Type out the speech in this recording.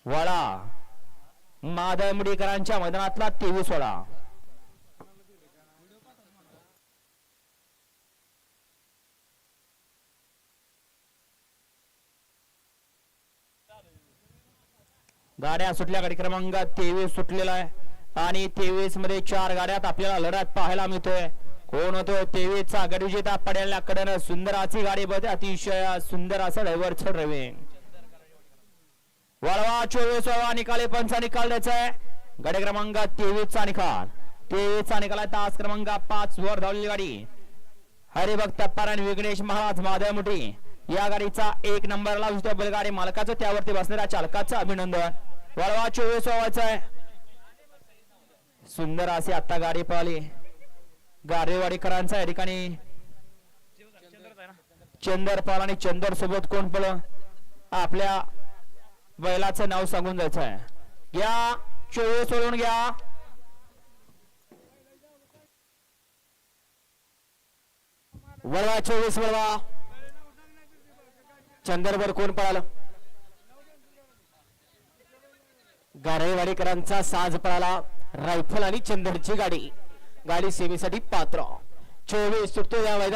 वळा माधवमुडीकरांच्या मैदानातला 23 वळा. गाड्या सुटल्या. गाडी क्रमांक 23 सुटलेला आहे आणि 23 मध्ये 4 गाड्यात आपल्याला लढत पाहायला मिळतोय. कोण होतो 23 चा गडविजेता पडलेल्या कडनं सुंदर अशी गाडी बघते. अतिशय सुंदर असं ड्रायव्हरचं ड्रायव्हिंग. वळवा 24 वा निकाली पंचा निकाल द्यायचा आहे. गाडी क्रमांक 23 चा निकाल. 23 चा निकाल आहे. तास क्रमांक 5 वर धावलेली गाडी हरिभक्त पारायण विघ्नेश महाराज माधवमुठी या गाडीचा 1 नंबरला उजव्या बैलगाडी मालकाचं त्यावरती बसणाऱ्या चालकाचं अभिनंदन. वळवा 24 व्हायचा आहे. सुंदर अशी आता गाडी पळाली. गारेवाडीकरांचा या ठिकाणी चंदर पाल आणि चंदर सोबत कोण पळ आपल्या बैलाचं नाव सांगून जायचं आहे. घ्या 24 सोडून घ्या. वळवा 24 वळवा. चंदरवर कोण पळालं. गारेवाडीकरांचा साज पळाला. रायफल आणि चंदरची गाडी. गाडी सेवेसाठी पात्र. 24 सुटतो या